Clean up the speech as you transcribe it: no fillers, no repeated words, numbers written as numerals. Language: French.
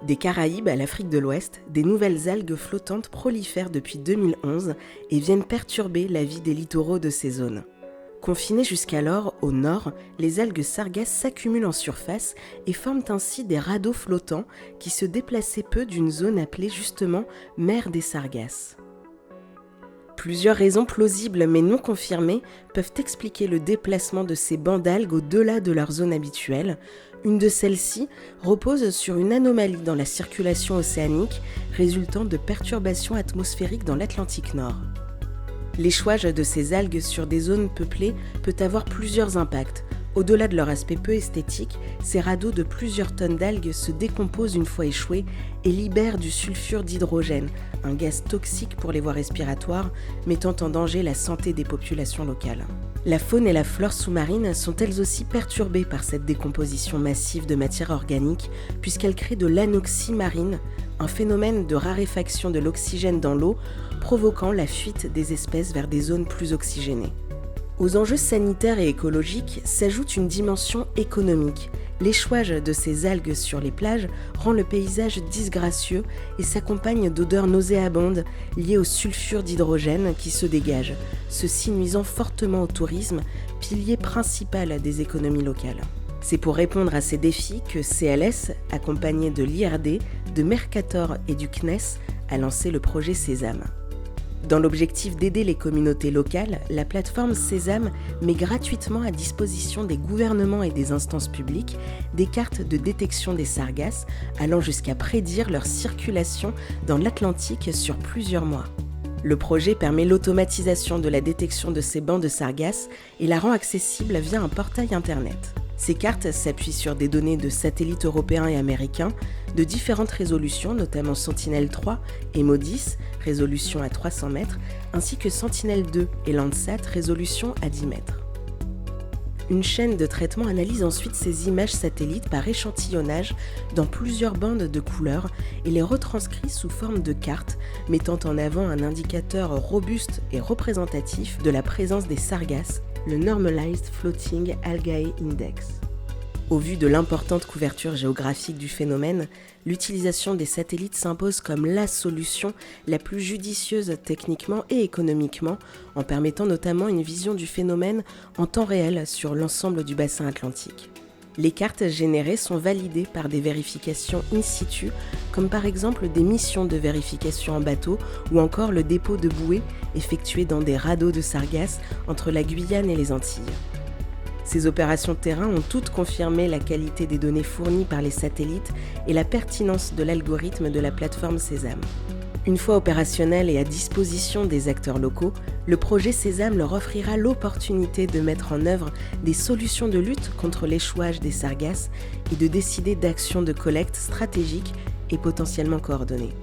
Des Caraïbes à l'Afrique de l'Ouest, des nouvelles algues flottantes prolifèrent depuis 2011 et viennent perturber la vie des littoraux de ces zones. Confinées jusqu'alors au nord, les algues sargasses s'accumulent en surface et forment ainsi des radeaux flottants qui se déplaçaient peu d'une zone appelée justement mer des Sargasses. Plusieurs raisons plausibles mais non confirmées peuvent expliquer le déplacement de ces bancs d'algues au-delà de leur zone habituelle. Une de celles-ci repose sur une anomalie dans la circulation océanique résultant de perturbations atmosphériques dans l'Atlantique Nord. L'échouage de ces algues sur des zones peuplées peut avoir plusieurs impacts. Au-delà de leur aspect peu esthétique, ces radeaux de plusieurs tonnes d'algues se décomposent une fois échoués et libèrent du sulfure d'hydrogène, un gaz toxique pour les voies respiratoires, mettant en danger la santé des populations locales. La faune et la flore sous-marine sont elles aussi perturbées par cette décomposition massive de matière organique, puisqu'elles créent de l'anoxie marine, un phénomène de raréfaction de l'oxygène dans l'eau, provoquant la fuite des espèces vers des zones plus oxygénées. Aux enjeux sanitaires et écologiques s'ajoute une dimension économique. L'échouage de ces algues sur les plages rend le paysage disgracieux et s'accompagne d'odeurs nauséabondes liées au sulfure d'hydrogène qui se dégage, ceci nuisant fortement au tourisme, pilier principal des économies locales. C'est pour répondre à ces défis que CLS, accompagné de l'IRD, de Mercator et du CNES, a lancé le projet Sésame. Dans l'objectif d'aider les communautés locales, la plateforme Sésame met gratuitement à disposition des gouvernements et des instances publiques des cartes de détection des sargasses allant jusqu'à prédire leur circulation dans l'Atlantique sur plusieurs mois. Le projet permet l'automatisation de la détection de ces bancs de sargasses et la rend accessible via un portail internet. Ces cartes s'appuient sur des données de satellites européens et américains de différentes résolutions, notamment Sentinel-3 et MODIS, résolution à 300 mètres, ainsi que Sentinel-2 et Landsat, résolution à 10 mètres. Une chaîne de traitement analyse ensuite ces images satellites par échantillonnage dans plusieurs bandes de couleurs et les retranscrit sous forme de cartes, mettant en avant un indicateur robuste et représentatif de la présence des sargasses, le Normalized Floating Algae Index. Au vu de l'importante couverture géographique du phénomène, l'utilisation des satellites s'impose comme la solution la plus judicieuse techniquement et économiquement, en permettant notamment une vision du phénomène en temps réel sur l'ensemble du bassin atlantique. Les cartes générées sont validées par des vérifications in situ, comme par exemple des missions de vérification en bateau ou encore le dépôt de bouées effectué dans des radeaux de sargasses entre la Guyane et les Antilles. Ces opérations de terrain ont toutes confirmé la qualité des données fournies par les satellites et la pertinence de l'algorithme de la plateforme Sésame. Une fois opérationnel et à disposition des acteurs locaux, le projet Sésame leur offrira l'opportunité de mettre en œuvre des solutions de lutte contre l'échouage des sargasses et de décider d'actions de collecte stratégiques et potentiellement coordonnées.